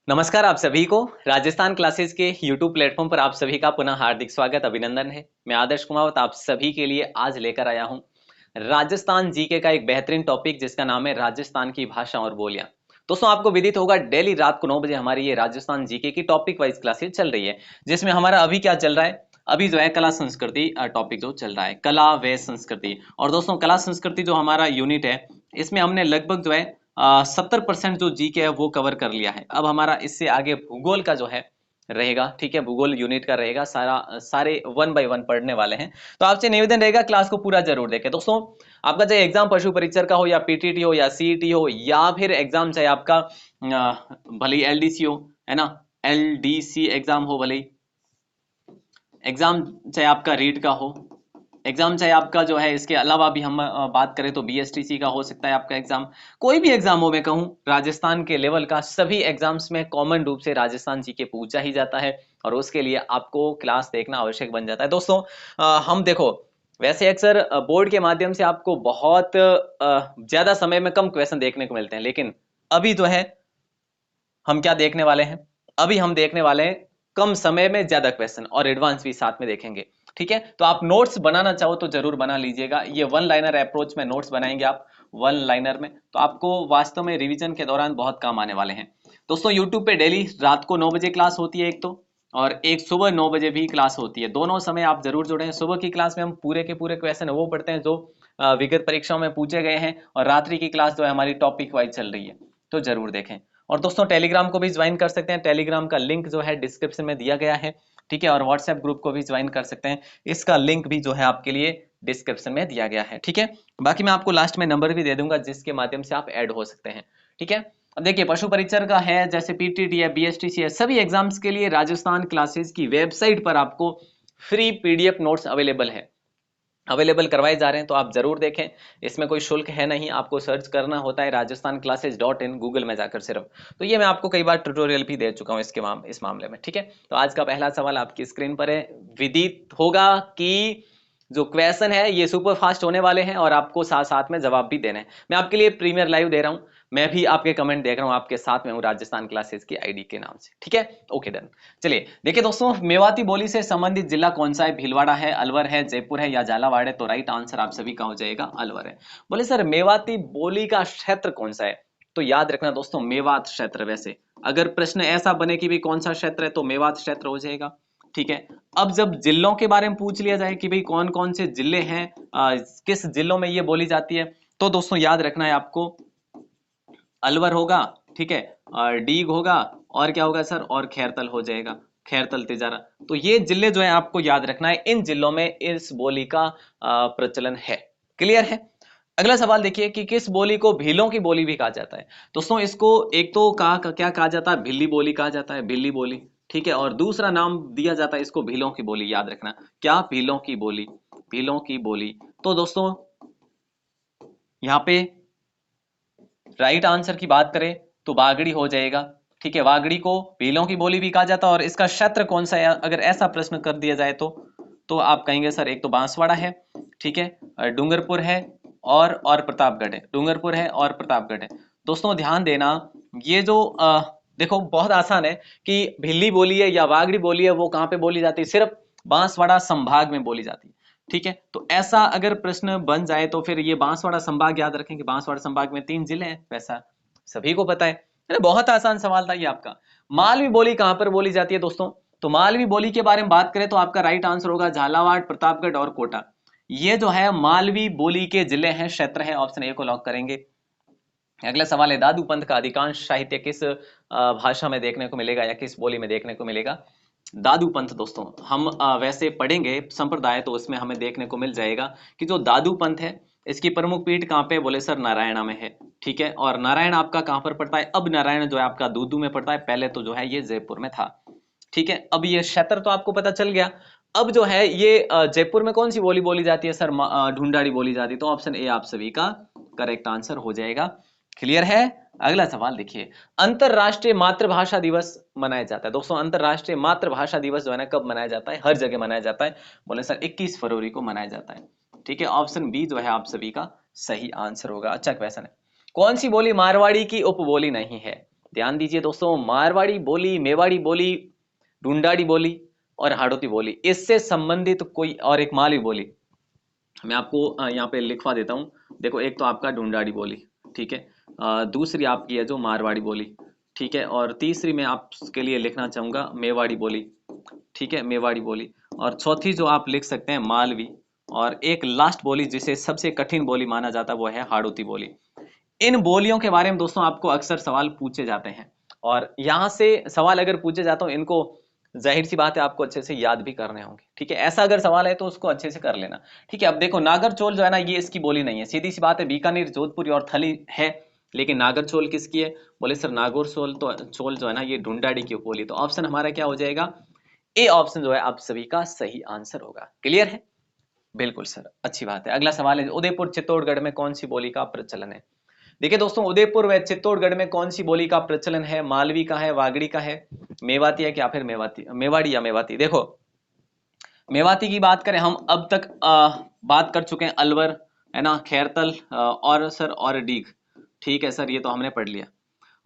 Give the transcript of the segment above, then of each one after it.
नमस्कार आप सभी को राजस्थान क्लासेस के YouTube प्लेटफॉर्म पर आप सभी का पुनः हार्दिक स्वागत अभिनंदन है। मैं आदर्श कुमावत आप सभी के लिए आज लेकर आया हूं राजस्थान जीके का एक बेहतरीन टॉपिक जिसका नाम है राजस्थान की भाषा और बोलियां। दोस्तों आपको विदित होगा डेली रात को 9 बजे हमारी ये राजस्थान जीके की टॉपिक वाइज क्लासेस चल रही है, जिसमें हमारा अभी क्या चल रहा है, अभी जो है कला संस्कृति टॉपिक जो चल रहा है, कला व संस्कृति। और दोस्तों कला संस्कृति जो हमारा यूनिट है, इसमें हमने लगभग जो है 70% जो जीके है वो कवर कर लिया है। अब हमारा इससे आगे भूगोल का जो है रहेगा, ठीक है, भूगोल यूनिट का रहेगा, सारे 1 बाय 1 पढ़ने वाले हैं। तो आपसे निवेदन रहेगा क्लास को पूरा जरूर देखें। दोस्तों आपका चाहे एग्जाम पशु परीक्षर का हो या पीटीटी हो या सीईटी हो या फिर एग्जाम चाहे आपका भले ही एलडीसी हो, है ना, एलडीसी एग्जाम हो, भले ही एग्जाम चाहे आपका रीड का हो, एग्जाम चाहे आपका जो है इसके अलावा भी हम बात करें तो बीएसटीसी का हो सकता है आपका एग्जाम, कोई भी एग्जाम हो, मैं कहूँ राजस्थान के लेवल का सभी एग्जाम्स में कॉमन रूप से राजस्थान जी के पूछा ही जाता है और उसके लिए आपको क्लास देखना आवश्यक बन जाता है। दोस्तों हम देखो वैसे अक्सर बोर्ड के माध्यम से आपको बहुत ज्यादा समय में कम क्वेश्चन देखने को मिलते हैं, लेकिन अभी जो है हम क्या देखने वाले हैं, अभी हम देखने वाले हैं कम समय में ज्यादा क्वेश्चन और एडवांस भी साथ में देखेंगे। ठीक है, तो आप नोट्स बनाना चाहो तो जरूर बना लीजिएगा। ये वन लाइनर अप्रोच में नोट्स बनाएंगे आप वन लाइनर में, तो आपको वास्तव में रिवीजन के दौरान बहुत काम आने वाले हैं। दोस्तों यूट्यूब पे डेली रात को 9 बजे क्लास होती है एक तो, और एक सुबह 9 बजे भी क्लास होती है। दोनों समय आप जरूर जुड़े। सुबह की क्लास में हम पूरे के पूरे क्वेश्चन वो पढ़ते हैं जो विगत परीक्षाओं में पूछे गए हैं, और रात्रि की क्लास जो है हमारी टॉपिक वाइज चल रही है, तो जरूर देखें। और दोस्तों टेलीग्राम को भी ज्वाइन कर सकते हैं, टेलीग्राम का लिंक जो है डिस्क्रिप्शन में दिया गया है, ठीक है। और व्हाट्सएप ग्रुप को भी ज्वाइन कर सकते हैं, इसका लिंक भी जो है आपके लिए डिस्क्रिप्शन में दिया गया है, ठीक है। बाकी मैं आपको लास्ट में नंबर भी दे दूंगा जिसके माध्यम से आप ऐड हो सकते हैं, ठीक है। अब देखिए पशु परीक्षर का है, जैसे पीटीटी है, बीएसटीसी है, सभी एग्जाम्स के लिए राजस्थान क्लासेस की वेबसाइट पर आपको फ्री पीडीएफ नोट्स अवेलेबल करवाए जा रहे हैं, तो आप जरूर देखें। इसमें कोई शुल्क है नहीं, आपको सर्च करना होता है rajasthanclasses.in गूगल में जाकर सिर्फ। तो ये मैं आपको कई बार ट्यूटोरियल भी दे चुका हूं इस मामले में, ठीक है। तो आज का पहला सवाल आपकी स्क्रीन पर है। विदित होगा कि जो क्वेश्चन है ये सुपर फास्ट होने वाले हैं और आपको साथ साथ में जवाब भी देने हैं। मैं आपके लिए प्रीमियर लाइव दे रहा हूं, मैं भी आपके कमेंट देख रहा हूं, आपके साथ में हूं राजस्थान क्लासेस की आईडी के नाम से, ठीक है। Okay done. चलिए देखिए दोस्तों, मेवाती बोली से संबंधित जिला कौन सा है? भीलवाड़ा है, अलवर है, जयपुर है या झालावाड़ है? तो राइट आंसर आप सभी का हो जाएगा अलवर है। बोले सर मेवाती बोली का क्षेत्र कौन सा है? तो याद रखना दोस्तों मेवात क्षेत्र। वैसे अगर प्रश्न ऐसा बने कि भाई कौन सा क्षेत्र है तो मेवात क्षेत्र हो जाएगा, ठीक है। अब जब जिलों के बारे में पूछ लिया जाए कि भाई कौन कौन से जिले हैं, किस जिलों में ये बोली जाती है, तो दोस्तों याद रखना है आपको अलवर होगा, ठीक है, और डीग होगा, और क्या होगा सर, और खैरतल हो जाएगा, खैरतल तिजारा। तो ये जिले जो है आपको याद रखना है, इन जिलों में इस बोली का प्रचलन है। क्लियर है। अगला सवाल देखिए कि किस बोली को भीलों की बोली भी कहा जाता है? दोस्तों इसको एक तो क्या कहा जाता है, भिल्ली बोली कहा जाता है, भिल्ली बोली, ठीक है। और दूसरा नाम दिया जाता है इसको भीलों की बोली। याद रखना क्या, भीलों की बोली, भीलों की बोली। तो दोस्तों यहाँ पे राइट आंसर की बात करें तो वागड़ी हो जाएगा, ठीक है। वागड़ी को भीलों की बोली भी कहा जाता है। और इसका क्षेत्र कौन सा है अगर ऐसा प्रश्न कर दिया जाए तो आप कहेंगे सर एक तो बांसवाड़ा है, ठीक है, डूंगरपुर है और प्रतापगढ़ है, डूंगरपुर है और प्रतापगढ़ है। दोस्तों ध्यान देना, ये जो देखो बहुत आसान है कि भिल्ली बोली है या वागड़ी बोली है वो कहाँ पे बोली जाती है, सिर्फ बांसवाड़ा संभाग में बोली जाती है, ठीक है। तो ऐसा अगर प्रश्न बन जाए तो फिर ये बांसवाड़ा संभाग याद रखेंगे। बांसवाड़ा संभाग में 3 जिले हैं, वैसा सभी को पता है। बहुत आसान सवाल था ये आपका। मालवी बोली कहां पर बोली जाती है दोस्तों? तो मालवी बोली के बारे में बात करें तो आपका राइट आंसर होगा झालावाड़, प्रतापगढ़ और कोटा। ये जो है मालवी बोली के जिले हैं, क्षेत्र है। ऑप्शन ए को लॉक करेंगे। अगला सवाल है दादू पंथ का अधिकांश साहित्य किस भाषा में देखने को मिलेगा या किस बोली में देखने को मिलेगा? दादू पंथ दोस्तों हम वैसे पढ़ेंगे संप्रदाय तो उसमें हमें देखने को मिल जाएगा कि जो दादू पंथ है इसकी प्रमुख पीठ कहाँ पे? बोले सर नारायणा में है, ठीक है। और नारायण आपका कहाँ पर पड़ता है? अब नारायण जो है आपका दूदू में पड़ता है, पहले तो जो है ये जयपुर में था, ठीक है। अब ये क्षेत्र तो आपको पता चल गया। अब जो है ये जयपुर में कौन सी बोली बोली जाती है सर? ढूंढाड़ी बोली जाती है। तो ऑप्शन ए आप सभी का करेक्ट आंसर हो जाएगा। क्लियर है। अगला सवाल देखिए, अंतरराष्ट्रीय मातृभाषा दिवस मनाया जाता है दोस्तों। अंतरराष्ट्रीय मातृभाषा दिवस जो है ना कब मनाया जाता है? हर जगह मनाया जाता है। बोले सर 21 फरवरी को मनाया जाता है, ठीक है। ऑप्शन बी जो है आप सभी का सही आंसर होगा। अच्छा क्वेश्चन है, कौन सी बोली मारवाड़ी की उपबोली नहीं है? ध्यान दीजिए दोस्तों, मारवाड़ी बोली, मेवाड़ी बोली, ढूंढाड़ी बोली और हाड़ौती बोली, इससे संबंधित कोई और एक मालवी बोली मैं आपको यहाँ पे लिखवा देता हूँ। देखो, एक तो आपका ढूंढाड़ी बोली, ठीक है, दूसरी आपकी है जो मारवाड़ी बोली, ठीक है, और तीसरी मैं आपके लिए लिखना चाहूंगा मेवाड़ी बोली, ठीक है, मेवाड़ी बोली, और चौथी जो आप लिख सकते हैं मालवी, और एक लास्ट बोली जिसे सबसे कठिन बोली माना जाता है वो है हाड़ौती बोली। इन बोलियों के बारे में दोस्तों आपको अक्सर सवाल पूछे जाते हैं, और यहाँ से सवाल अगर पूछे जाते हो इनको जाहिर सी बात है आपको अच्छे से याद भी करने होंगे, ठीक है, ऐसा अगर सवाल है तो उसको अच्छे से कर लेना, ठीक है। अब देखो, नागरचोल जो है ना ये इसकी बोली नहीं है, सीधी सी बात है, बीकानेर, जोधपुर और थली है, लेकिन नागरचोल किसकी है? बोले सर नागौरचोल तो चोल जो है ना ये ढूंढाड़ी की बोली। तो ऑप्शन हमारा क्या हो जाएगा? ए ऑप्शन जो है आप सभी का सही आंसर होगा। क्लियर है? बिल्कुल सर, अच्छी बात है। अगला सवाल है, उदयपुर चित्तौड़गढ़ में कौन सी बोली का प्रचलन है? देखिए दोस्तों, उदयपुर व चित्तौड़गढ़ में कौन सी बोली का प्रचलन है? मालवी का है, वागड़ी का है, मेवाती है, क्या फिर मेवाती, मेवाड़ी या मेवाती? देखो, मेवाती की बात करें हम अब तक बात कर चुके हैं, अलवर है ना, खैरतल और सर और डीग, ठीक है सर, ये तो हमने पढ़ लिया।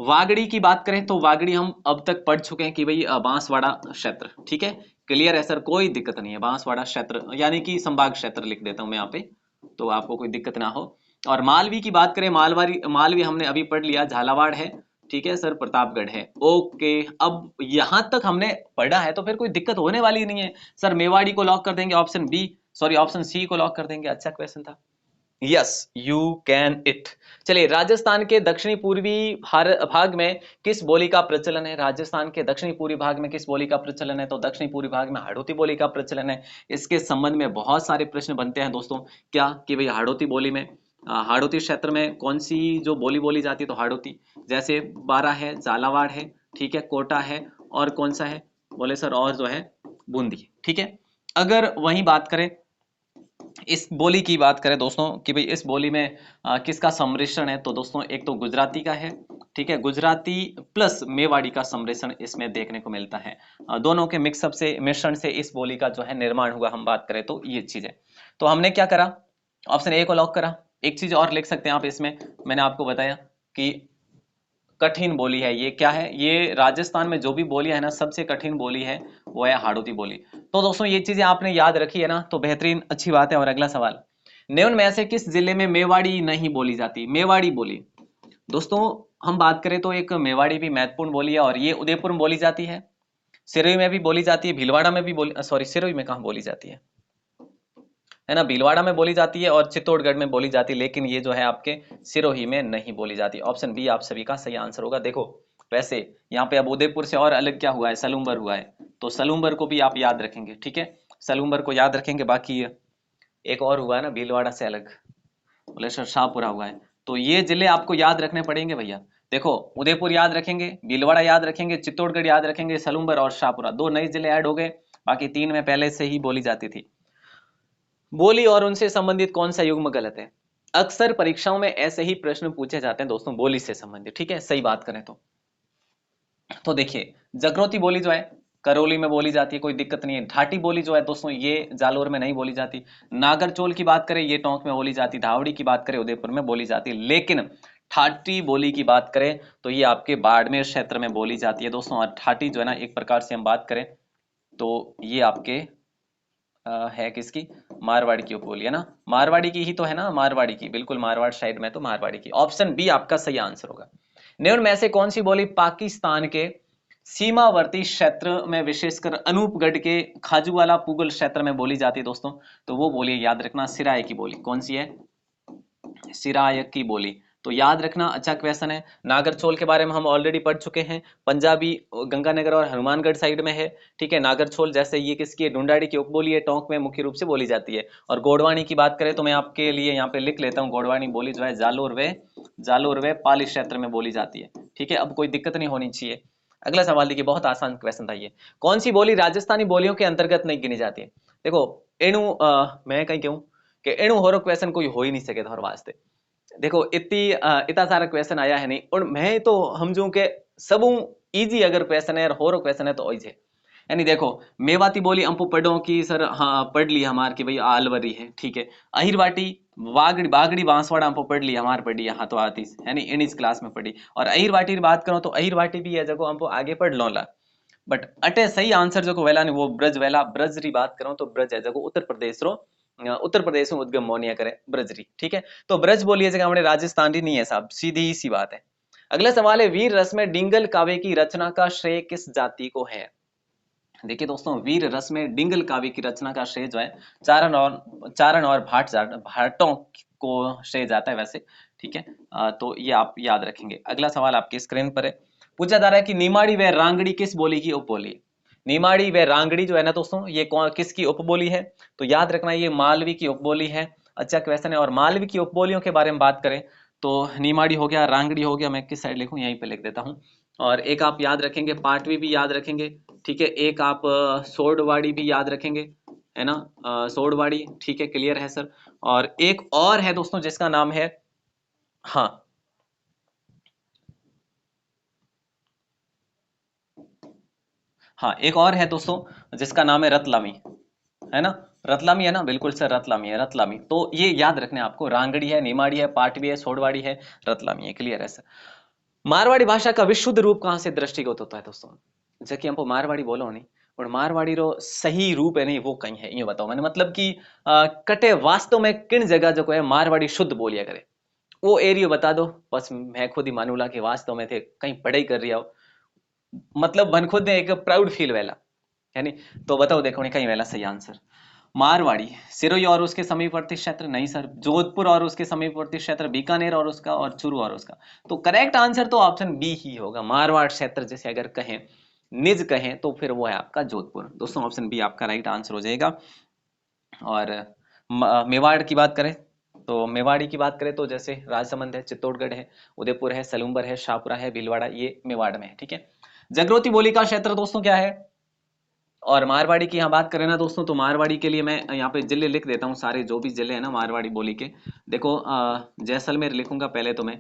वागड़ी की बात करें तो वागड़ी हम अब तक पढ़ चुके हैं कि भाई बांसवाड़ा क्षेत्र, ठीक है, क्लियर है सर, कोई दिक्कत नहीं है, बांसवाड़ा क्षेत्र यानी कि संभाग क्षेत्र लिख देता हूं मैं यहाँ पे, तो आपको कोई दिक्कत ना हो। और मालवी की बात करें, मालवी हमने अभी पढ़ लिया, झालावाड़ है, ठीक है सर, प्रतापगढ़ है। ओके, अब यहां तक हमने पढ़ा है तो फिर कोई दिक्कत होने वाली नहीं है सर। मेवाड़ी को लॉक कर देंगे, option B, sorry option C को लॉक कर देंगे। अच्छा क्वेश्चन था, यस यू कैन इट। चलिए, राजस्थान के दक्षिणी पूर्वी भाग में किस बोली का प्रचलन है? राजस्थान के दक्षिणी पूर्वी भाग में किस बोली का प्रचलन है? तो दक्षिणी पूर्वी भाग में हाड़ौती बोली का प्रचलन है। इसके संबंध में बहुत सारे प्रश्न बनते हैं दोस्तों, क्या कि भाई हाड़ौती बोली में, हाड़ौती क्षेत्र में कौन सी जो बोली बोली जाती है? तो हाड़ौती, जैसे बारा है, झालावाड़ है, ठीक है, कोटा है, और कौन सा है? बोले सर और जो है बूंदी, ठीक है। अगर वही बात करें, इस बोली की बात करें दोस्तों कि भाई इस बोली में किसका सम्मिश्रण है? तो दोस्तों एक तो गुजराती का है, ठीक है, गुजराती प्लस मेवाड़ी का सम्मिश्रण इसमें देखने को मिलता है। दोनों के मिक्सअप से, मिश्रण से इस बोली का जो है निर्माण हुआ, हम बात करें तो ये चीज है। तो हमने क्या करा? ऑप्शन ए को लॉक करा। एक चीज और लिख सकते हैं आप इसमें, मैंने आपको बताया कि कठिन बोली है ये, क्या है ये? राजस्थान में जो भी बोलियां है ना, सबसे कठिन बोली है वो है हाड़ौती बोली। तो दोस्तों ये चीजें आपने याद रखी है ना, तो बेहतरीन, अच्छी बात है। और अगला सवाल, निम्न में से किस जिले में मेवाड़ी नहीं बोली जाती? मेवाड़ी बोली दोस्तों हम बात करें तो एक मेवाड़ी भी महत्वपूर्ण बोली है, और ये उदयपुर में बोली जाती है, सिरोही में भी बोली जाती है, भीलवाड़ा में भी बोली, सॉरी सिरोही में कहाँ बोली जाती है ना, भीलवाड़ा में बोली जाती है और चित्तौड़गढ़ में बोली जाती है, लेकिन ये जो है आपके सिरोही में नहीं बोली जाती। ऑप्शन बी आप सभी का सही आंसर होगा। देखो, वैसे यहाँ पे अब उदयपुर से और अलग क्या हुआ है? सलूम्बर हुआ है, तो सलूम्बर को भी आप याद रखेंगे, ठीक है, सलूम्बर को याद रखेंगे। बाकी एक और हुआ है ना भीलवाड़ा से अलग, बोले सर शाहपुरा हुआ है। तो ये जिले आपको याद रखने पड़ेंगे भैया। देखो, उदयपुर याद रखेंगे, भीलवाड़ा याद रखेंगे, चित्तौड़गढ़ याद रखेंगे, सलूम्बर और शाहपुरा, दो नए जिले ऐड हो गए, बाकी तीन में पहले से ही बोली जाती थी बोली। और उनसे संबंधित कौन सा युग्म गलत है? अक्सर परीक्षाओं में ऐसे ही प्रश्न पूछे जाते हैं दोस्तों, बोली से संबंधित, ठीक है, सही बात करें तो देखिए, जगरोती बोली जो है करौली में बोली जाती है, कोई दिक्कत नहीं है। ढाटी बोली जो है दोस्तों ये जालोर में नहीं बोली जाती। नागरचोल की बात करें ये टोंक में बोली जाती, धावड़ी की बात करें उदयपुर में बोली जाती, लेकिन ठाटी बोली की बात करें तो ये आपके बाड़मेर क्षेत्र में बोली जाती है दोस्तों। और ठाटी जो है ना, एक प्रकार से हम बात करें तो ये आपके है किसकी? मारवाड़ी की उपबोली है ना, मारवाड़ी की ही तो है ना, मारवाड़ी की, बिल्कुल मारवाड़ साइड में तो मारवाड़ी की। ऑप्शन बी आपका सही आंसर होगा। निम्न में से कौन सी बोली पाकिस्तान के सीमावर्ती क्षेत्र में, विशेषकर अनूपगढ़ के खाजूवाला पुगल क्षेत्र में बोली जाती है दोस्तों? तो वो बोली याद रखना, सिराय की बोली। कौन सी है? सिराय की बोली, तो याद रखना, अच्छा क्वेश्चन है। नागरचोल के बारे में हम ऑलरेडी पढ़ चुके हैं, पंजाबी गंगानगर और हनुमानगढ़ साइड में है, ठीक है। नागरचोल जैसे ये किसकी है? ढूंढाड़ी की उपबोली है, टोंक में मुख्य रूप से बोली जाती है। और गोडवाणी की बात करें तो मैं आपके लिए यहाँ पे लिख लेता हूँ, गोडवाणी बोली जो है जालोर व पाली क्षेत्र में बोली जाती है, ठीक है। अब कोई दिक्कत नहीं होनी चाहिए। अगला सवाल देखिए, बहुत आसान क्वेश्चन था ये। कौन सी बोली राजस्थानी बोलियों के अंतर्गत नहीं गिनी जाती है? देखो, एणु मैं कहीं कहूँ कि एणु होरो क्वेश्चन कोई हो ही नहीं सके थोर वास्ते। देखो, इतना सारा क्वेश्चन आया है नहीं, और मैं तो समझूं कि सब इजी अगर क्वेश्चन है और होरो क्वेश्चन है तो इजी है। यानी देखो, मेवाती बोली हमको पढ़ो कि सर, हाँ पढ़ ली हमार कि भाई आलवरी है, ठीक है। अहिरवाटी, वागड़ी बागड़ी बांसवाड़ा हमको पढ़ ली, हमार पढ़ी यहाँ तो आती, यानी इनिस क्लास में पढ़ी। और अहिरवाटी की बात करो तो अहिरवाटी भी है जगह हमको आगे पढ़ लो ला। बट अटे सही आंसर जो को वेला नहीं वो ब्रज वेला, ब्रज री बात करो तो ब्रज है जगह उत्तर प्रदेश रो, उत्तर प्रदेश में उद्गम मोनिया करे ब्रजरी, ठीक है। तो ब्रज बोलिए जगह हमारे राजस्थान री नहीं है साहब, सीधी सी बात है। अगला सवाल है, वीर रस में डिंगल काव्य की रचना का श्रेय किस जाति को है? देखिए दोस्तों, वीर रस में डिंगल काव्य की रचना का श्रेय जो है चारण और भाटों को श्रेय जाता है वैसे, ठीक है। तो ये आप याद रखेंगे। अगला सवाल आपकी स्क्रीन पर है, पूछा जा रहा है कि निमाड़ी व रांगड़ी किस बोली की उपबोली है? निमाड़ी व रांगड़ी जो है ना दोस्तों, ये किसकी उपबोली है? तो याद रखना ये मालवी की उपबोली है। अच्छा क्वेश्चन है। और मालवी की उपबोलियों के बारे में बात करें तो निमाड़ी हो गया, रांगड़ी हो गया, मैं किस साइड लिखूं, यहीं पे लिख देता हूं। और एक आप याद रखेंगे पाटवी भी याद रखेंगे, ठीक है। एक आप सोडवाड़ी भी याद रखेंगे, है ना, सोडवाड़ी, ठीक है, क्लियर है सर। और एक और है दोस्तों जिसका नाम है, हाँ हाँ, एक और है दोस्तों जिसका नाम है रतलामी, है ना, रतलामी है ना, बिल्कुल सर, रतलामी है, रतलामी। तो ये याद रखने आपको, रांगड़ी है, निमाड़ी है, पाटवी है, सोडवाड़ी है, रतलामी है, क्लियर है सर। मारवाड़ी भाषा का विशुद्ध रूप कहाँ से दृष्टिगत होता है दोस्तों? जबकि हमको मारवाड़ी बोलो नहीं, और मारवाड़ी रो सही रूप है नहीं वो कहीं है, ये बताओ मैंने, मतलब कि कटे वास्तव में किन जगह जो है मारवाड़ी शुद्ध बोलिया करे, वो एरिया बता दो। बस मैं खुद ही मानूला कि वास्तव में थे कहीं पढ़ाई कर रही हो, मतलब मन खुद ने एक प्राउड फील वेला, यानी। तो बताओ देखो नहीं कहीं वेला सही आंसर। मारवाड़ी, सिरोही और उसके समीपवर्ती क्षेत्र नहीं सर, जोधपुर और उसके समीपवर्ती क्षेत्र, बीकानेर और उसका, और चूरू और उसका। तो करेक्ट आंसर तो ऑप्शन बी ही होगा, मारवाड़ क्षेत्र जैसे अगर कहें, निज कहें तो फिर वो है आपका जोधपुर। दोस्तों ऑप्शन बी आपका राइट आंसर हो जाएगा। और मेवाड़ की बात करें तो, मेवाड़ी की बात करें तो जैसे राजसमंद है, चित्तौड़गढ़ है, उदयपुर है, सलूम्बर है, शाहपुरा है, भीलवाड़ा, ये मेवाड़ में है, ठीक है। जागृति बोली का क्षेत्र दोस्तों क्या है? और मारवाड़ी की यहाँ बात करें ना दोस्तों, तो मारवाड़ी के लिए मैं यहाँ पे जिले लिख देता हूँ, सारे जो भी जिले हैं ना मारवाड़ी बोली के। देखो जैसलमेर लिखूंगा पहले तो मैं,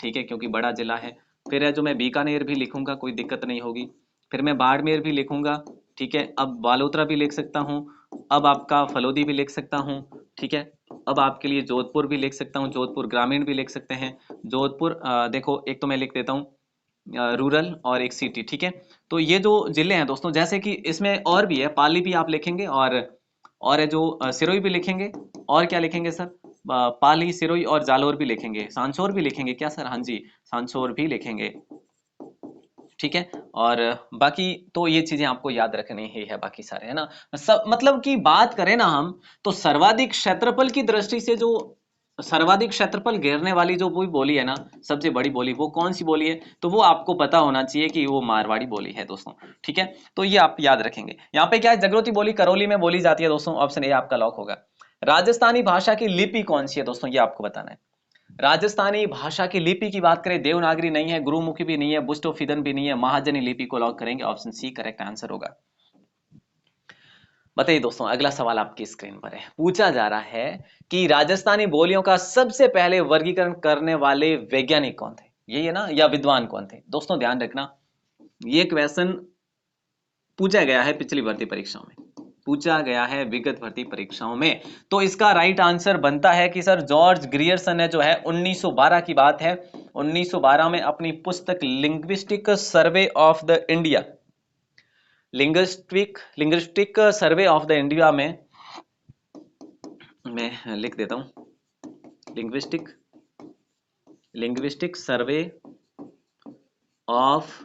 ठीक है, क्योंकि बड़ा जिला है। फिर है जो मैं बीकानेर भी लिखूंगा, कोई दिक्कत नहीं होगी। फिर मैं बाड़मेर भी लिखूंगा, ठीक है। अब बालोतरा भी लिख सकता हूँ, अब आपका फलोदी भी लिख सकता हूँ, ठीक है। अब आपके लिए जोधपुर भी लिख सकता हूँ, जोधपुर ग्रामीण भी लिख सकते हैं। जोधपुर देखो एक तो मैं लिख देता हूँ रूरल और एक सिटी, ठीक है। तो ये जो जिले हैं दोस्तों, जैसे कि इसमें और भी है, पाली भी आप लिखेंगे, और है जो सिरोही भी लिखेंगे, और क्या लिखेंगे सर, पाली, सिरोही और जालोर भी लिखेंगे, सांसौर भी लिखेंगे क्या सर? हाँ जी, सांसौर भी लिखेंगे, ठीक है। और बाकी तो ये चीजें आपको याद रखनी ही है, बाकी सारे है ना। सब मतलब कि बात करें ना हम, तो सर्वाधिक क्षेत्रफल की दृष्टि से जो सर्वाधिक क्षेत्रफल घेरने वाली जो कोई बोली है ना, सबसे बड़ी बोली, वो कौन सी बोली है? तो वो आपको पता होना चाहिए कि वो मारवाड़ी बोली है दोस्तों, ठीक है। तो ये आप याद रखेंगे। यहाँ पे क्या है, जागृति बोली करौली में बोली जाती है दोस्तों, ऑप्शन ए आपका लॉक होगा। राजस्थानी भाषा की लिपि कौन सी है दोस्तों, ये आपको बताना है। राजस्थानी भाषा की लिपि की बात करें, देवनागरी नहीं है, गुरुमुखी भी नहीं है, बुस्टोफिदन भी नहीं है, महाजनी लिपि को लॉक करेंगे, ऑप्शन सी करेक्ट आंसर होगा। बताइए दोस्तों, अगला सवाल आपकी स्क्रीन पर है, पूछा जा रहा है कि राजस्थानी बोलियों का सबसे पहले वर्गीकरण करने वाले वैज्ञानिक कौन थे? यही है ना, या विद्वान कौन थे? दोस्तों ध्यान रखना, ये क्वेश्चन पूछा गया है पिछली भर्ती परीक्षाओं में, पूछा गया है विगत भर्ती परीक्षाओं में। तो इसका राइट आंसर बनता है कि सर जॉर्ज ग्रियर्सन है, जो है 1912 की बात है। 1912 में अपनी पुस्तक linguistic survey of the India, linguistic survey of the India में, मैं लिख देता हूं, linguistic linguistic survey of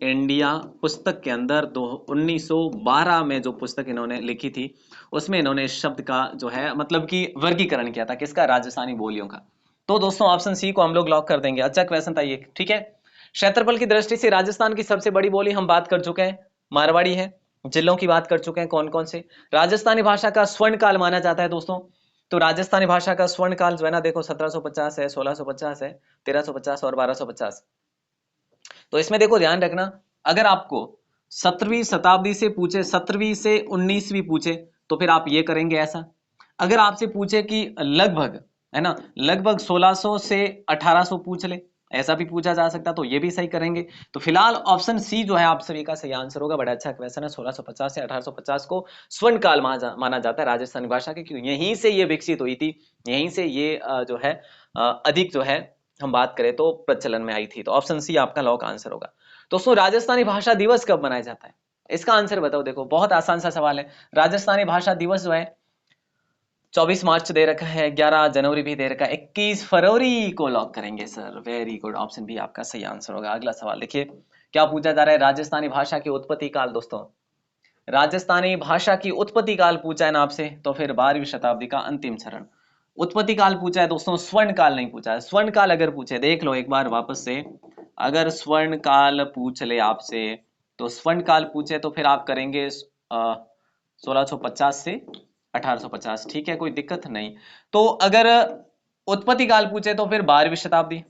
India पुस्तक के अंदर 1912 में जो पुस्तक इन्होंने लिखी थी, उसमें इन्होंने इस शब्द का जो है मतलब कि वर्गीकरण किया था, किसका? राजस्थानी बोलियों का। तो दोस्तों ऑप्शन सी को हम लोग लॉक कर देंगे। अच्छा क्वेश्चन था ये, ठीक है। क्षेत्रफल की दृष्टि से राजस्थान की सबसे बड़ी बोली हम बात कर चुके हैं, मारवाड़ी है। जिलों की बात कर चुके हैं, कौन कौन से। राजस्थानी भाषा का स्वर्ण काल माना जाता है दोस्तों, तो राजस्थानी भाषा का स्वर्ण काल जो है ना, देखो 1750 है, 1650 है, 1350 और 1250। तो इसमें देखो ध्यान रखना, अगर आपको 17वीं शताब्दी से पूछे, 17वीं से 19वीं पूछे, तो फिर आप ये करेंगे ऐसा। अगर आपसे पूछे कि लगभग, है ना, लगभग 1600 से 1800 पूछ ले, ऐसा भी पूछा जा सकता, तो ये भी सही करेंगे। तो फिलहाल ऑप्शन सी जो है आप सभी का सही आंसर होगा। बड़ा अच्छा क्वेश्चन है। 1650 से 1850 को स्वर्ण काल माना जाता है राजस्थानी भाषा के, क्योंकि यहीं से ये विकसित हुई थी, यहीं से ये जो है अधिक जो है हम बात करें तो प्रचलन में आई थी। तो ऑप्शन सी आपका लॉक आंसर होगा। दोस्तों, राजस्थानी भाषा दिवस कब मनाया जाता है, इसका आंसर बताओ। देखो, बहुत आसान सा सवाल है। राजस्थानी भाषा दिवस जो है 24 मार्च दे रखा है, 11 जनवरी भी दे रखा है, 21 फरवरी को लॉक करेंगे sir. Very good, option B आपका सही आंसर होगा। अगला सवाल देखिए क्या पूछा जा रहा है। राजस्थानी भाषा की उत्पत्ति काल। दोस्तों, राजस्थानी भाषा की उत्पत्ति काल पूछा है ना आपसे, तो फिर 12वीं शताब्दी का अंतिम चरण। उत्पत्ति काल पूछा है दोस्तों, स्वर्ण काल नहीं पूछा है। स्वर्ण काल अगर पूछे, देख लो एक बार वापस से, अगर स्वर्ण काल पूछ ले आपसे, तो स्वर्ण काल पूछे तो फिर आप करेंगे 1650 से 1850। ठीक है, कोई दिक्कत नहीं। तो अगर उत्पत्ति काल पूछे तो फिर 12वीं शताब्दी,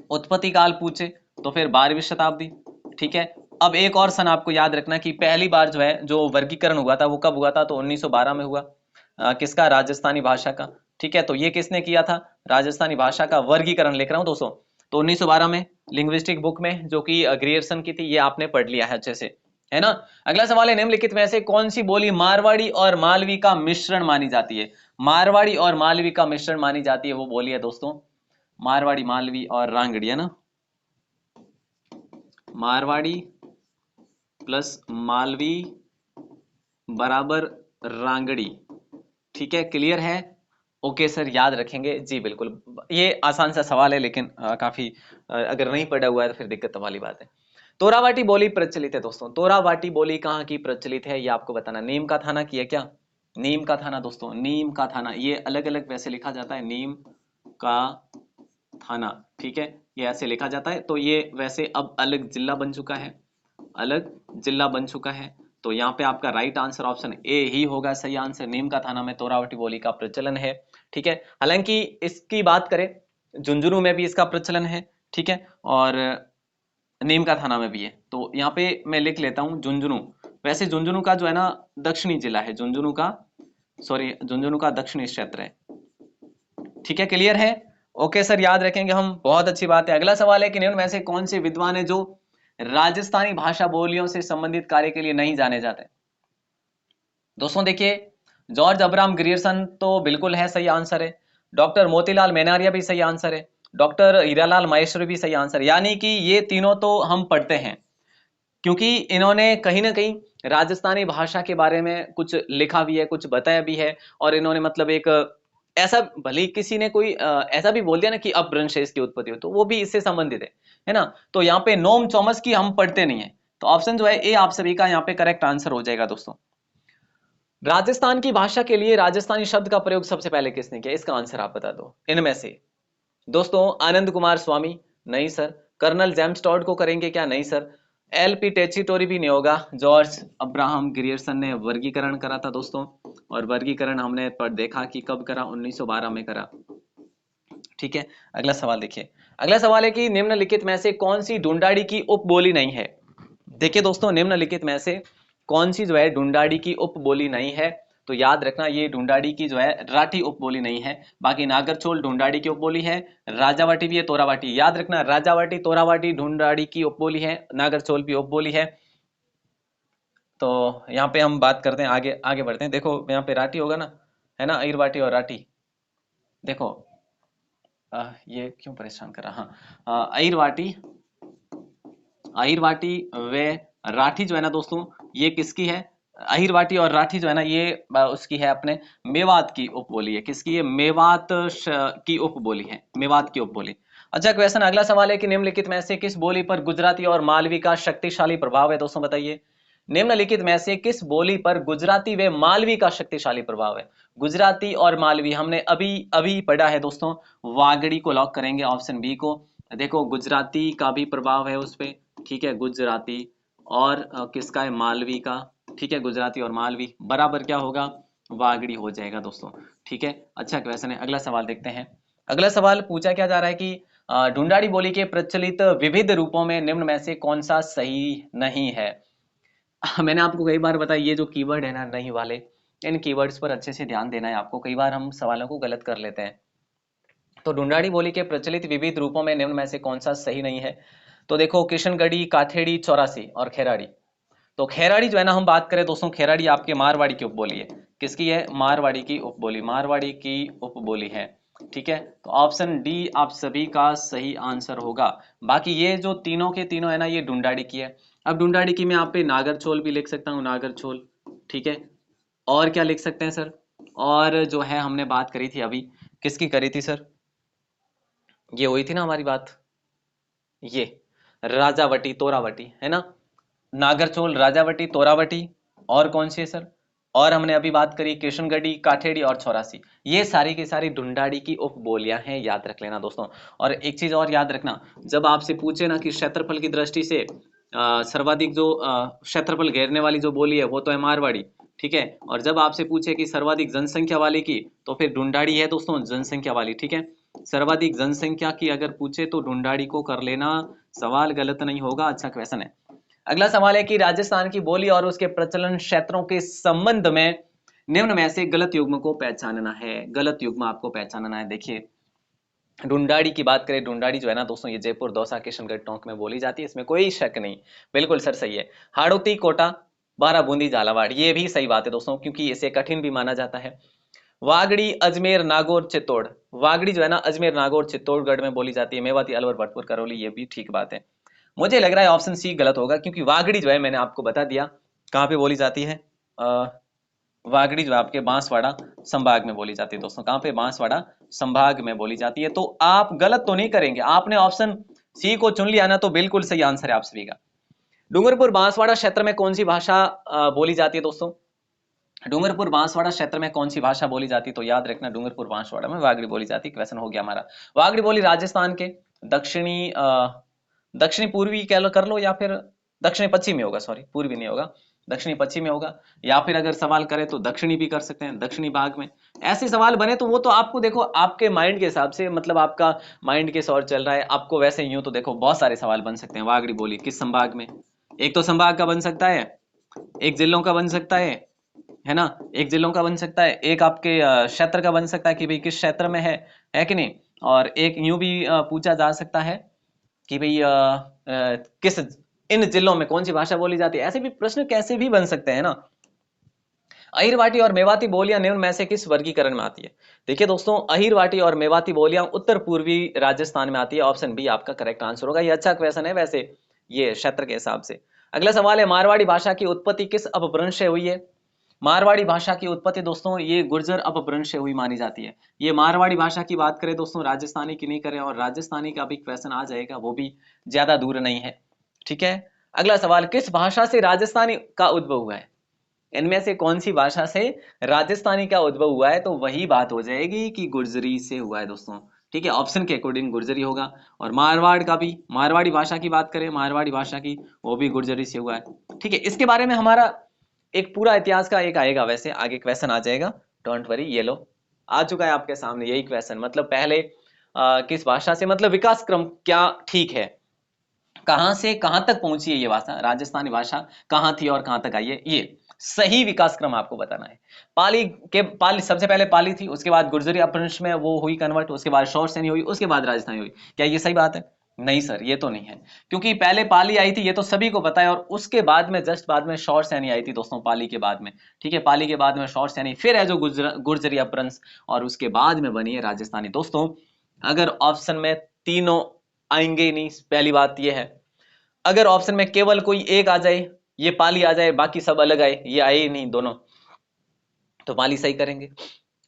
उत्पत्ति काल पूछे तो फिर 12वीं शताब्दी। ठीक है, अब एक और सन आपको याद रखना कि पहली बार जो है जो वर्गीकरण हुआ था वो कब हुआ था, तो 1912 में हुआ। किसका, राजस्थानी भाषा का। ठीक है, तो ये किसने किया था, राजस्थानी भाषा का वर्गीकरण लिख रहा हूं दोस्तों, तो 1912 में लिंग्विस्टिक बुक में, जो कि ग्रियर्सन की थी, ये आपने पढ़ लिया है अच्छे से, है ना। अगला सवाल है, निम्नलिखित में से कौन सी बोली मारवाड़ी और मालवी का मिश्रण मानी जाती है। मारवाड़ी और मालवी का मिश्रण मानी जाती है वो बोली है दोस्तों, मारवाड़ी, मालवी और रांगड़ी, है ना। मारवाड़ी प्लस मालवी बराबर रांगड़ी। ठीक है, क्लियर है। ओके सर, याद रखेंगे जी, बिल्कुल। ये आसान सा सवाल है, लेकिन काफी अगर नहीं पढ़ा हुआ है तो फिर दिक्कत वाली बात है। तोरावाटी बोली प्रचलित है दोस्तों, तोरावाटी बोली कहाँ की प्रचलित है ये आपको बताना। नीम का थाना की है क्या, नीम का थाना दोस्तों, नीम का थाना, ये अलग अलग वैसे लिखा जाता है, नीम का थाना। ठीक है, ये ऐसे लिखा जाता है। तो ये वैसे अब अलग जिला बन चुका है, अलग जिला बन चुका है। तो यहाँ पे आपका राइट आंसर ऑप्शन ए ही होगा सही आंसर। नीम का थाना में तोरावटी बोली का प्रचलन है। ठीक है, हालांकि इसकी बात करें झुंझुनू में भी इसका प्रचलन है। ठीक है, और नीम का थाना में भी है। तो यहाँ पे मैं लिख लेता हूँ झुंझुनू। वैसे झुंझुनू का जो है ना दक्षिणी जिला है, झुंझुनू का, सॉरी, झुंझुनू का दक्षिणी क्षेत्र है। ठीक है, क्लियर है। ओके सर, याद रखेंगे हम, बहुत अच्छी बात है। अगला सवाल है कि निम्न में से कौन से विद्वान है जो राजस्थानी भाषा बोलियों से संबंधित कार्य के लिए नहीं जाने जाते। दोस्तों देखिए, जॉर्ज अब्राहम ग्रियर्सन तो बिल्कुल है, सही आंसर है। डॉक्टर मोतीलाल मेनारिया भी सही आंसर है। डॉक्टर हीरालाल माहेश्वरी भी सही आंसर है। यानी कि ये तीनों तो हम पढ़ते हैं, क्योंकि इन्होंने कहीं ना कहीं राजस्थानी भाषा के बारे में कुछ लिखा भी है, कुछ बताया भी है। और इन्होंने मतलब एक ऐसा, भले ही किसी ने कोई ऐसा भी बोल दिया ना कि अपभ्रंश है इसकी उत्पत्ति हो, तो वो भी इससे संबंधित है ना। तो यहाँ पे नोम चॉमस्की की हम पढ़ते नहीं है, तो ऑप्शन जो है ए आप सभी का यहाँ पे करेक्ट आंसर हो जाएगा दोस्तों। राजस्थान की भाषा के लिए राजस्थानी शब्द का प्रयोग सबसे पहले किसने किया, इसका आंसर आप बता दो इनमें से। दोस्तों, आनंद कुमार स्वामी नहीं सर। कर्नल जेम्स टॉड को करेंगे क्या, नहीं सर। एलपी टेचिटोरी भी नहीं होगा। जॉर्ज अब्राहम ग्रियर्सन ने वर्गीकरण करा था दोस्तों, और वर्गीकरण हमने पर देखा कि कब करा, 1912 में करा। ठीक है, अगला सवाल देखिए। अगला सवाल है कि निम्नलिखित में से कौन सी ढूंढाड़ी की उपबोली नहीं है। देखिए दोस्तों, निम्नलिखित में से कौन सी जो है ढूंढाड़ी की उपबोली नहीं है, तो याद रखना ये ढूंढाड़ी की जो है राठी उपबोली नहीं है। बाकी नागरचोल ढूंढाड़ी की उपबोली है, राजावाटी भी है, तोरावाटी, याद रखना राजावाटी तोरावाटी ढूंढाड़ी की उपबोली है, नागरचोल भी उपबोली है। तो यहाँ पे हम बात करते हैं, आगे आगे बढ़ते हैं। देखो यहाँ पे राठी होगा ना, है ना, अहिरवाटी और राठी। देखो ये क्यों परेशान कर रहा, हाँ, अहिरवाटी, अहिरवाटी वे राठी जो है ना दोस्तों, ये किसकी है, अहिरवाटी और राठी जो है ना, ये उसकी है अपने मेवात की उपबोली है। किसकी है, की उपबोली है, मेवात की उपबोली। अच्छा क्वेश्चन, अगला सवाल है कि निम्नलिखित में से किस बोली पर गुजराती और मालवी का शक्तिशाली प्रभाव है। दोस्तों बताइए, निम्नलिखित में से किस बोली पर गुजराती व मालवी का शक्तिशाली प्रभाव है। गुजराती और मालवी हमने अभी अभी पढ़ा है दोस्तों, वागड़ी को लॉक करेंगे, ऑप्शन बी को। देखो गुजराती का भी प्रभाव है उस पे। ठीक है, गुजराती और किसका है, मालवी का। ठीक है, गुजराती और मालवी बराबर क्या होगा, वागड़ी हो जाएगा दोस्तों। ठीक है, अच्छा क्वेश्चन है। अगला सवाल देखते हैं। अगला सवाल पूछा क्या जा रहा है कि ढूंढाड़ी बोली के प्रचलित विविध रूपों में निम्न में से कौन सा सही नहीं है। मैंने आपको कई बार बताया, ये जो कीवर्ड है ना नहीं वाले, इन कीवर्ड्स पर अच्छे से ध्यान देना है आपको। कई बार हम सवालों को गलत कर लेते हैं। तो ढूंढाड़ी बोली के प्रचलित विविध रूपों में निम्न में से कौन सा सही नहीं है? तो देखो, किशनगढ़ी, काठेड़ी, चौरासी और खेराड़ी। तो खेराड़ी जो है ना, हम बात करें दोस्तों, खेराड़ी आपके मारवाड़ी की उपबोली है। किसकी है? मारवाड़ी की उपबोली, मारवाड़ी की उपबोली है। ठीक है, तो ऑप्शन डी आप सभी का सही आंसर होगा। बाकी ये जो तीनों के तीनों है ना, ये ढूंढाड़ी की है। अब ढूंढाड़ी की मैं आप पे नागरचोल भी लिख सकता हूँ, नागरचोल। ठीक है, और क्या लिख सकते हैं सर? और जो है हमने बात करी थी अभी, किसकी करी थी सर? ये हुई थी ना हमारी बात, ये राजावटी, तोरावटी, है ना? नागरचोल, राजावटी, तोरावटी, और कौन सी है सर? और हमने अभी बात करी किशनगढ़ी, काठेड़ी और चौरासी। ये सारी की सारी ढूंढाड़ी की उपबोलियां हैं, याद रख लेना दोस्तों। और एक चीज और याद रखना, जब आपसे पूछे ना कि क्षेत्रफल की दृष्टि से सर्वाधिक जो क्षेत्रफल घेरने वाली जो बोली है वो तो है मारवाड़ी। ठीक है, और जब आपसे पूछे कि सर्वाधिक जनसंख्या वाली की, तो फिर ढूंढाड़ी है दोस्तों, जनसंख्या वाली। ठीक है, सर्वाधिक जनसंख्या की अगर पूछे तो ढूंढाड़ी को कर लेना, सवाल गलत नहीं होगा, अच्छा क्वेश्चन है। अगला सवाल है कि राजस्थान की बोली और उसके प्रचलन क्षेत्रों के संबंध में निम्न में से गलत युग्म को पहचानना है। गलत युग्म आपको पहचानना है। देखिए, ढूंढाड़ी की बात करें, ढूंढाड़ी जो है ना दोस्तों, ये जयपुर, दौसा, किशनगढ़, टोंक में बोली जाती है, इसमें कोई शक नहीं। बिल्कुल सर, सही है। हाड़ौती, कोटा, बारा, बूंदी, झालावाड़, ये भी सही बात है दोस्तों, क्योंकि इसे कठिन भी माना जाता है। वागड़ी, अजमेर, नागौर, चित्तौड़। वागड़ी जो है ना, अजमेर, नागौर, चित्तौड़गढ़ में बोली जाती है। मेवाती, अलवर, भरतपुर, करौली, ये भी ठीक बात है। मुझे लग रहा है ऑप्शन सी गलत होगा, क्योंकि वागड़ी जो है मैंने आपको बता दिया कहाँ पे बोली जाती है। वागड़ी जो है आपके बांसवाड़ा संभाग में बोली जाती है दोस्तों। कहाँ पे? बांसवाड़ा संभाग में बोली जाती है। तो आप गलत तो नहीं करेंगे, आपने ऑप्शन सी को चुन लिया ना, तो बिल्कुल सही आंसर है आप सभी का। डूंगरपुर बांसवाड़ा क्षेत्र में कौन सी भाषा बोली जाती है दोस्तों? डूंगरपुर बांसवाड़ा क्षेत्र में कौन सी भाषा बोली जाती है? तो याद रखना, डूंगरपुर बांसवाड़ा में वागड़ी बोली जाती है। क्वेश्चन हो गया हमारा। वागड़ी बोली राजस्थान के दक्षिणी दक्षिणी पूर्वी कर लो, या फिर दक्षिणी पश्चिमी होगा, सॉरी पूर्वी नहीं होगा, दक्षिणी पश्चिमी होगा। या फिर अगर सवाल करें तो दक्षिणी भी कर सकते हैं, दक्षिणी भाग में। ऐसे सवाल बने तो वो तो आपको देखो, आपके माइंड के हिसाब से, मतलब आपका माइंड के सौर चल रहा है आपको, वैसे यूं तो देखो बहुत सारे सवाल बन सकते हैं। वागड़ी बोली किस संभाग में? एक तो संभाग का बन सकता है, एक जिलों का बन सकता है ना, एक जिलों का बन सकता है, एक आपके क्षेत्र का बन सकता है कि भाई किस क्षेत्र में है कि नहीं। और एक यूं भी पूछा जा सकता है कि भाई किस, इन जिलों में कौन सी भाषा बोली जाती है। ऐसे भी प्रश्न कैसे भी बन सकते हैं ना। अहिरवाटी और मेवाती बोलियां निम्न में से किस वर्गीकरण में आती है? देखिए दोस्तों, अहिरवाटी और मेवाती बोलियां उत्तर पूर्वी राजस्थान में आती है। ऑप्शन बी आपका करेक्ट आंसर होगा। ये अच्छा क्वेश्चन है वैसे, ये क्षेत्र के हिसाब से। अगला सवाल है, मारवाड़ी भाषा की उत्पत्ति किस अपभ्रंश से हुई है? मारवाड़ी भाषा की उत्पत्ति दोस्तों, ये गुर्जर अपभ्रंश से हुई मानी जाती है। ये मारवाड़ी भाषा की बात करें दोस्तों, राजस्थानी की नहीं करें, और राजस्थानी का भी क्वेश्चन आ जाएगा, वो भी ज्यादा दूर नहीं है। ठीक है, अगला सवाल, किस भाषा से राजस्थानी का उद्भव हुआ है? इनमें से कौन सी भाषा से राजस्थानी का उद्भव हुआ है? तो वही बात हो जाएगी कि गुर्जरी से हुआ है दोस्तों। ठीक है, ऑप्शन के अकॉर्डिंग गुर्जरी होगा। और मारवाड़ का भी, मारवाड़ी भाषा की बात करें, मारवाड़ी भाषा की, वो भी गुर्जरी से हुआ है। ठीक है, इसके बारे में हमारा एक पूरा इतिहास का एक आएगा, वैसे आगे क्वेश्चन आ जाएगा, डोंट वरी। ये लो, आ चुका है आपके सामने यही क्वेश्चन। मतलब पहले किस भाषा से, मतलब विकास क्रम क्या, ठीक है, कहां से कहां तक पहुंची है ये भाषा, राजस्थानी भाषा कहां थी और कहां तक आई है, ये सही विकास क्रम आपको बताना है। पाली सबसे पहले पाली थी, उसके बाद गुर्जरी अपभ्रंश में वो हुई कन्वर्ट, उसके बाद शौर सैनी हुई, उसके बाद राजस्थानी हुई। क्या ये सही बात है? नहीं सर, ये तो नहीं है, क्योंकि पहले पाली आई थी, ये तो सभी को पता है, और उसके बाद में जस्ट बाद में शौर सैनी आई थी दोस्तों, पाली के बाद में। ठीक है, पाली के बाद में शौर सैनी, फिर है जो गुर्जरी अपभ्रंश, और उसके बाद में बनी है राजस्थानी। दोस्तों, अगर ऑप्शन में तीनों आएंगे नहीं, पहली बात यह है, अगर ऑप्शन में केवल कोई एक आ जाए, ये पाली आ जाए, बाकी सब अलग आए, ये आए ही नहीं दोनों, तो पाली सही करेंगे।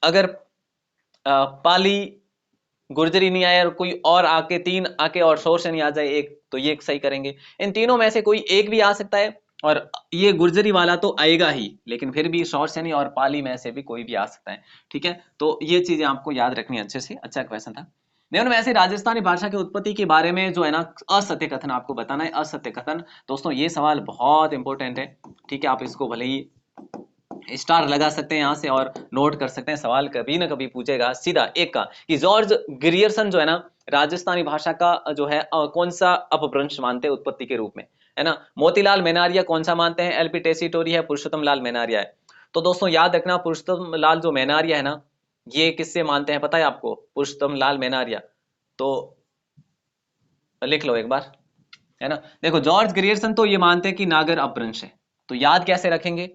अगर पाली गुर्जरी नहीं आया और कोई और आके, तीन आके और शौर से नहीं आ जाए एक, तो ये सही करेंगे। इन तीनों में से कोई एक भी आ सकता है, और ये गुर्जरी वाला तो आएगा ही, लेकिन फिर भी शौर सैनी और पाली में से भी कोई भी आ सकता है। ठीक है, तो ये चीजें आपको याद रखनी अच्छे से। अच्छा क्वेश्चन था। निम्न में से राजस्थानी भाषा की उत्पत्ति के बारे में जो है ना, असत्य कथन आपको बताना है। असत्य कथन दोस्तों, ये सवाल बहुत इंपॉर्टेंट है। ठीक है, आप इसको भले ही स्टार लगा सकते हैं यहाँ से और नोट कर सकते हैं, सवाल कभी ना कभी पूछेगा सीधा एक का, कि जॉर्ज ग्रियर्सन जो है ना, राजस्थानी भाषा का जो है कौन सा अपभ्रंश मानते हैं उत्पत्ति के रूप में, है ना। मोतीलाल मेनारिया कौन सा मानते हैं? एलपी टेसीटोरी है, पुरुषोत्तम लाल मेनारिया है। तो दोस्तों याद रखना, पुरुषोत्तम लाल जो मेनारिया है ना, ये किससे मानते हैं पता है आपको? पुरुषोत्तम लाल मेनारिया। तो लिख लो एक बार, है ना। देखो जॉर्ज ग्रियर्सन तो ये मानते हैं कि नागर अपभ्रंश है। तो याद कैसे रखेंगे?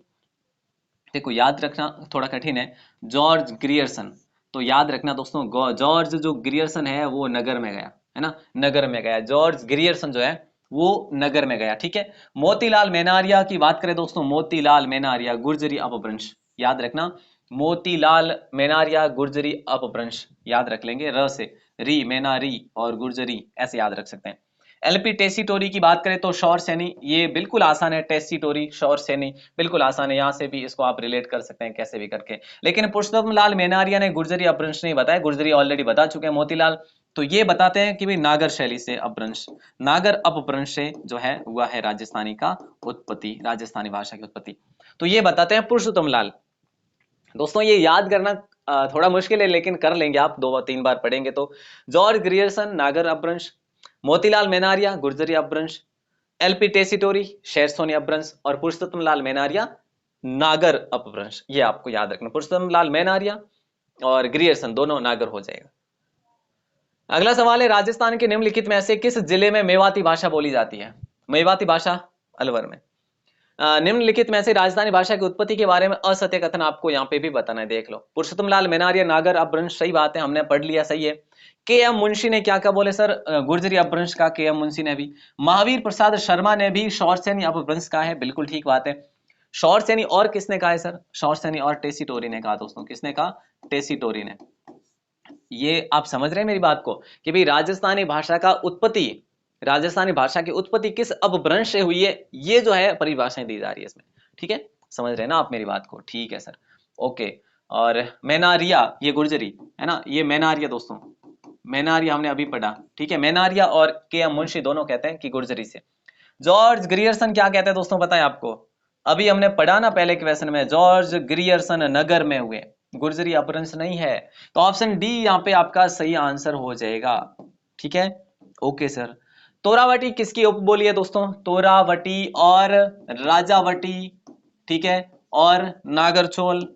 देखो याद रखना थोड़ा कठिन है। जॉर्ज ग्रियर्सन, तो याद रखना दोस्तों, जॉर्ज जो ग्रियर्सन है वो नगर में गया, है ना, नगर में गया। जॉर्ज ग्रियर्सन जो है वो नगर में गया, ठीक है। मोतीलाल मेनारिया की बात करें दोस्तों, मोतीलाल मेनारिया गुर्जरी अपभ्रंश, याद रखना। मोतीलाल मेनारिया गुर्जरी अपभ्रंश याद रख लेंगे, र से री, मेनारी और गुर्जरी ऐसे याद रख सकते हैं। एलपी टेसीटोरी की बात करें तो शौर सैनी, ये बिल्कुल आसान है, टेसीटोरी शौर सैनी बिल्कुल आसान है, यहां से भी इसको आप रिलेट कर सकते हैं कैसे भी करके। लेकिन पुरुषोत्तम लाल मेनारिया ने गुर्जरी अपभ्रंश नहीं बताया, गुर्जरी ऑलरेडी बता चुके हैं मोतीलाल। तो ये बताते हैं कि भाई नागर शैली से अपभ्रंश, नागर अपभ्रंश से जो है हुआ है राजस्थानी का उत्पत्ति, राजस्थानी भाषा की उत्पत्ति। तो ये बताते हैं पुरुषोत्तम लाल। दोस्तों ये याद करना थोड़ा मुश्किल है, लेकिन कर लेंगे आप, 2-3 बार पढ़ेंगे तो। जॉर्ज ग्रियर्सन नागर अपभ्रंश, मोतीलाल मेनारिया गुर्जरी अपभ्रंश, एलपी टेसीटोरी शेरसोनी अपभ्रंश और पुरुषोत्तम लाल मेनारिया नागर अपभ्रंश। ये आपको याद रखना, पुरुषोत्तम लाल मेनारिया और ग्रियर्सन दोनों नागर हो जाएगा। अगला सवाल है, राजस्थान के निम्नलिखित में से किस जिले में मेवाती भाषा बोली जाती है? मेवाती भाषा अलवर में। निम्नलिखित में से राजस्थानी भाषा की उत्पत्ति के बारे में असत्य कथन आपको यहाँ पे भी बताना है, देख लो। पुरुषोत्तम लाल मेनारिया नागर अपभ्रंश, सही बात है, हमने पढ़ लिया, सही है। के एम मुंशी ने क्या क्या बोले सर? गुर्जरी अपभ्रंश का के एम मुंशी ने भी। महावीर प्रसाद शर्मा ने भी शौरसेनी अपभ्रंश का है, बिल्कुल ठीक बात है। शौरसेनी और किसने कहा है सर? शौरसेनी और टेसीटोरी ने कहा दोस्तों, किसने कहा? टेसीटोरी ने। ये आप समझ रहे हैं मेरी बात को कि भाई राजस्थानी भाषा का उत्पत्ति, राजस्थानी भाषा की उत्पत्ति किस अपभ्रंश से हुई है, ये जो है परिभाषाएं दी जा रही है इसमें, ठीक है। समझ रहे हैं ना आप मेरी बात को? ठीक है सर, ओके। और मेनारिया ये गुर्जरी है ना, ये मेनारिया दोस्तों, मेनारिया हमने अभी पढ़ा, ठीक है। मेनारिया और के एम मुंशी दोनों कहते हैं कि गुर्जरी से। जॉर्ज ग्रियर्सन क्या कहते हैं दोस्तों, पता है आपको? अभी हमने पढ़ा ना पहले क्वेश्चन में, जॉर्ज ग्रियर्सन नगर में हुए, गुर्जरी अपभ्रंश नहीं है। तो ऑप्शन डी यहाँ पे आपका सही आंसर हो जाएगा, ठीक है, ओके सर। तोरावटी किसकी उपबोली है दोस्तों? तोरावटी और राजावटी, ठीक है, और नागरचोल,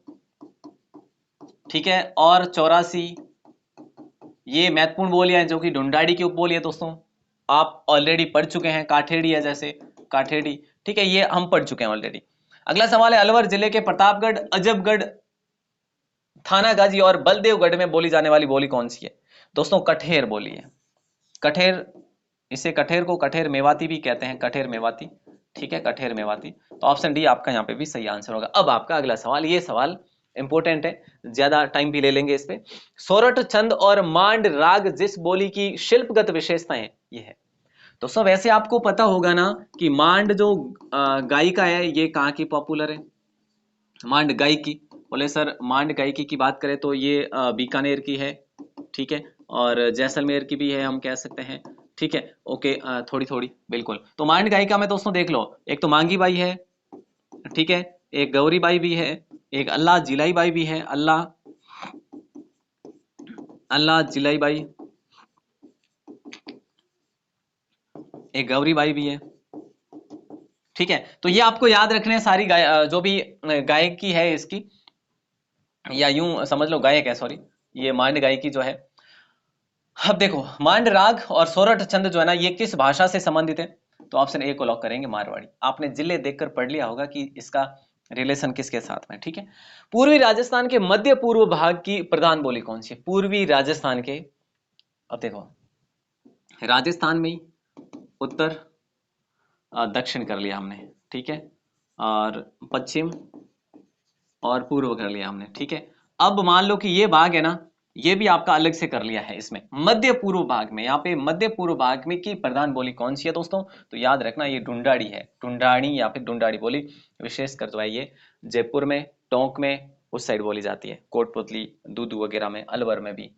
ठीक है, और चौरासी, ये महत्वपूर्ण बोलियां हैं जो कि ढूंढाड़ी की उपबोली है दोस्तों। आप ऑलरेडी पढ़ चुके हैं, काठेड़ी है जैसे, काठेड़ी, ठीक है, ये हम पढ़ चुके हैं ऑलरेडी। अगला सवाल है, अलवर जिले के प्रतापगढ़, अजबगढ़, थानागाजी और बलदेवगढ़ में बोली जाने वाली बोली कौन सी है? दोस्तों कठेर बोली है, कठेर, इसे कठेर को कठेर मेवाती भी कहते हैं, कठेर मेवाती, ठीक है, कठेर मेवाती। तो ऑप्शन डी आपका यहाँ पे भी सही आंसर होगा। अब आपका अगला सवाल, ये सवाल इंपॉर्टेंट है, ज्यादा टाइम भी ले लेंगे इस पे। सोरठ छंद और मांड राग जिस बोली की शिल्पगत विशेषता है, ये है दोस्तों। वैसे आपको पता होगा ना कि मांड जो गायिका है, ये कहाँ की पॉपुलर है? मांड गायिकी, बोले सर मांड गायिकी की बात करें तो ये बीकानेर की है, ठीक है, और जैसलमेर की भी है हम कह सकते हैं, ठीक है, ओके, थोड़ी थोड़ी बिल्कुल। तो मांड गायिका में दोस्तों देख लो, एक तो मांगी बाई है, ठीक है, एक गौरी बाई भी है, एक अल्लाह जिलाई बाई भी है, अल्लाह, अल्लाह जिलाई बाई, एक गौरी बाई भी है, ठीक है। तो ये आपको याद रखने हैं सारी जो भी गायकी है इसकी, या यूं समझ लो गायक है, सॉरी, ये मांड गायकी जो है। अब देखो मांड राग और सोरठ छंद जो है ना, ये किस भाषा से संबंधित है? तो ऑप्शन ए को लॉक करेंगे, मारवाड़ी। आपने जिले देखकर पढ़ लिया होगा कि इसका रिलेशन किसके साथ में, ठीक है। पूर्वी राजस्थान के मध्य पूर्व भाग की प्रधान बोली कौन सी है? पूर्वी राजस्थान के, अब देखो राजस्थान में ही उत्तर दक्षिण कर लिया हमने, ठीक है, और पश्चिम और पूर्व कर लिया हमने, ठीक है। अब मान लो कि ये भाग है ना, ये भी आपका अलग से कर लिया है इसमें, मध्य पूर्व भाग में, यहाँ पे मध्य पूर्व भाग में की प्रधान बोली कौन सी है दोस्तों? तो याद रखना ये ढूंढाड़ी है, ढूंढाड़ी या फिर ढूंढाड़ी बोली, विशेषकर जो है ये जयपुर में, टोंक में, उस साइड बोली जाती है, कोटपुतली, दूदू वगैरह में, अलवर में भी।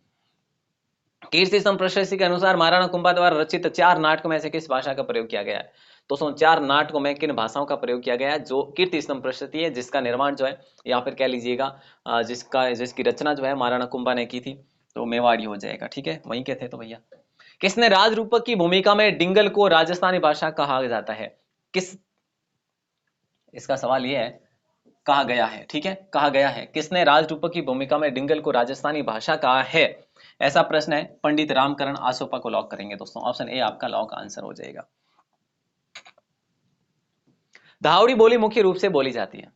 कीर्ति स्तंभ प्रशस्ति के अनुसार महाराणा कुंभा द्वारा रचित 4 नाटकों में से किस भाषा का प्रयोग किया गया है? दोस्तों 4 नाटकों में किन भाषाओं का प्रयोग किया गया है जो कीर्ति स्तंभ प्रशस्ति है, जिसका निर्माण जो है, या फिर कह लीजिएगा जिसकी रचना जो है महाराणा कुंभा ने की थी, तो मेवाड़ी हो जाएगा, ठीक है, वहीं के थे तो भैया। किसने राज रूपक की भूमिका में डिंगल को राजस्थानी भाषा कहा जाता है? किस, इसका सवाल यह है, कहा गया है, ठीक है, कहा गया है। किसने राजरूपक की भूमिका में डिंगल को राजस्थानी भाषा कहा है, ऐसा प्रश्न है। पंडित रामकरण आसोपा को लॉक करेंगे दोस्तों, ऑप्शन ए आपका लॉक आंसर हो जाएगा। धावड़ी बोली मुख्य रूप से बोली जाती है।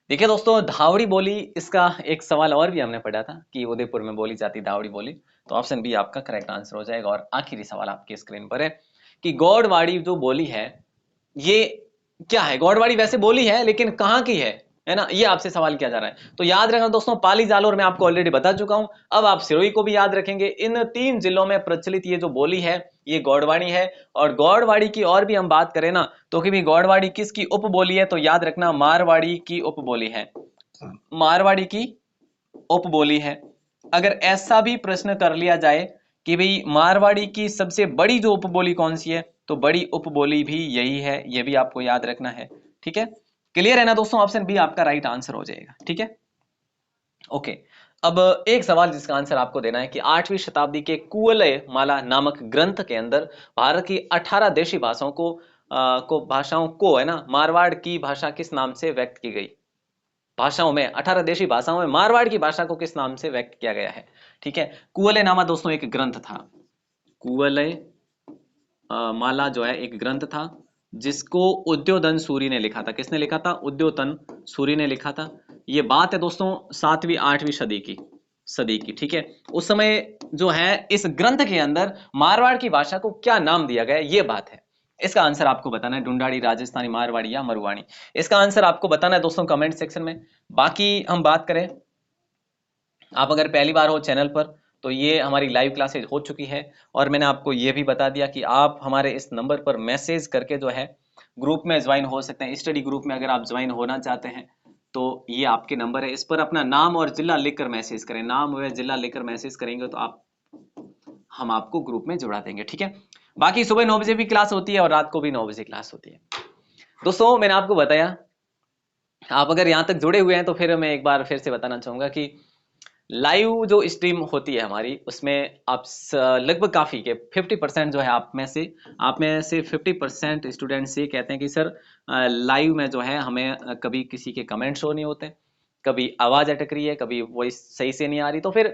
देखिए दोस्तों, धावड़ी बोली, इसका एक सवाल और भी हमने पढ़ा था कि उदयपुर में बोली जाती धावड़ी बोली, तो ऑप्शन बी आपका करेक्ट आंसर हो जाएगा। और आखिरी सवाल आपकी स्क्रीन पर है कि गौड़वाड़ी जो बोली है ये क्या है। गौड़वाड़ी वैसे बोली है लेकिन कहाँ की है ना, ये आपसे सवाल किया जा रहा है। तो याद रखना दोस्तों, पाली जालौर मैं आपको ऑलरेडी बता चुका हूं, अब आप सिरोही को भी याद रखेंगे। इन 3 जिलों में प्रचलित ये जो बोली है ये गौड़वाड़ी है। और गौड़वाड़ी की और भी हम बात करें ना, तो कि भी गौड़वाड़ी किसकी उपबोली है, तो याद रखना मारवाड़ी की उपबोली है, मारवाड़ी की उपबोली है। अगर ऐसा भी प्रश्न कर लिया जाए कि भाई मारवाड़ी की सबसे बड़ी जो उपबोली कौन सी है, तो बड़ी उपबोली भी यही है, ये भी आपको याद रखना है, ठीक है। क्लियर है ना दोस्तों, ऑप्शन बी आपका राइट आंसर हो जाएगा, ठीक है। ओके, अब एक सवाल जिसका आंसर आपको देना है कि 8वीं शताब्दी के कुवलय माला नामक ग्रंथ के अंदर भारत की 18 देशी भाषाओं को है ना, मारवाड़ की भाषा किस नाम से व्यक्त की गई। भाषाओं में 18 देशी भाषाओं में मारवाड़ की भाषा को किस नाम से व्यक्त किया गया है, ठीक है। कुवलय नामा दोस्तों एक ग्रंथ था, कुवलय माला जो है एक ग्रंथ था जिसको उद्योधन सूरी ने लिखा था। किसने लिखा था, उद्योधन सूरी ने लिखा था। ये बात है दोस्तों 7वीं 8वीं सदी की, ठीक है। उस समय जो है इस ग्रंथ के अंदर मारवाड़ की भाषा को क्या नाम दिया गया, ये बात है। इसका आंसर आपको बताना है, ढूंढाड़ी, राजस्थानी, मारवाड़ी या मरुवाणी। इसका आंसर आपको बताना है दोस्तों कमेंट सेक्शन में। बाकी हम बात करें, आप अगर पहली बार हो चैनल पर तो ये हमारी लाइव क्लासेज हो चुकी है। और मैंने आपको ये भी बता दिया कि आप हमारे इस नंबर पर मैसेज करके जो है ग्रुप में ज्वाइन हो सकते हैं। स्टडी ग्रुप में अगर आप ज्वाइन होना चाहते हैं तो ये आपके नंबर है, इस पर अपना नाम और जिला लिखकर मैसेज करें। नाम व जिला लिखकर मैसेज करेंगे तो हम आपको ग्रुप में जुड़ा देंगे, ठीक है। बाकी सुबह 9 बजे भी क्लास होती है और रात को भी 9 बजे क्लास होती है। दोस्तों मैंने आपको बताया, आप अगर यहाँ तक जुड़े हुए हैं तो फिर मैं एक बार फिर से बताना चाहूंगा कि लाइव जो स्ट्रीम होती है हमारी, उसमें आप लगभग काफ़ी के 50% जो है आप में से 50% स्टूडेंट्स ये कहते हैं कि सर लाइव में जो है हमें कभी किसी के कमेंट शो नहीं होते, कभी आवाज़ अटक रही है, कभी वॉइस सही से नहीं आ रही। तो फिर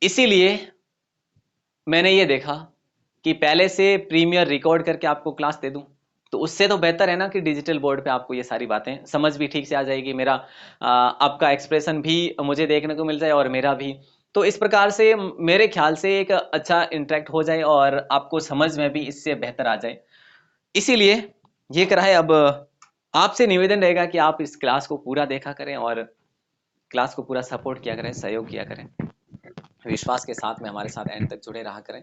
इसीलिए मैंने ये देखा कि पहले से प्रीमियर रिकॉर्ड करके आपको क्लास दे दूं, तो उससे तो बेहतर है ना कि डिजिटल बोर्ड पे आपको ये सारी बातें समझ भी ठीक से आ जाएगी, मेरा आपका एक्सप्रेशन भी मुझे देखने को मिल जाए और मेरा भी। तो इस प्रकार से मेरे ख्याल से एक अच्छा इंटरेक्ट हो जाए और आपको समझ में भी इससे बेहतर आ जाए, इसीलिए ये करा है। अब आपसे निवेदन रहेगा कि आप इस क्लास को पूरा देखा करें और क्लास को पूरा सपोर्ट किया करें, सहयोग किया करें, विश्वास के साथ में हमारे साथ एंड तक जुड़े रहा करें।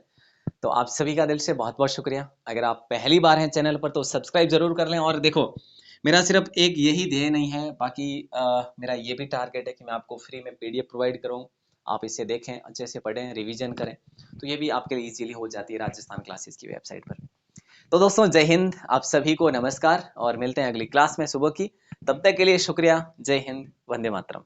तो आप सभी का दिल से बहुत बहुत शुक्रिया। अगर आप पहली बार हैं चैनल पर तो सब्सक्राइब जरूर कर लें। और देखो, मेरा सिर्फ एक यही ध्येय नहीं है, बाकी मेरा ये भी टारगेट है कि मैं आपको फ्री में PDF प्रोवाइड करूँ, आप इसे देखें, अच्छे से पढ़ें, रिवीजन करें, तो ये भी आपके लिए इजीली हो जाती है राजस्थान क्लासेस की वेबसाइट पर। तो दोस्तों जय हिंद, आप सभी को नमस्कार और मिलते हैं अगली क्लास में सुबह की। तब तक के लिए शुक्रिया, जय हिंद, वंदे मातरम।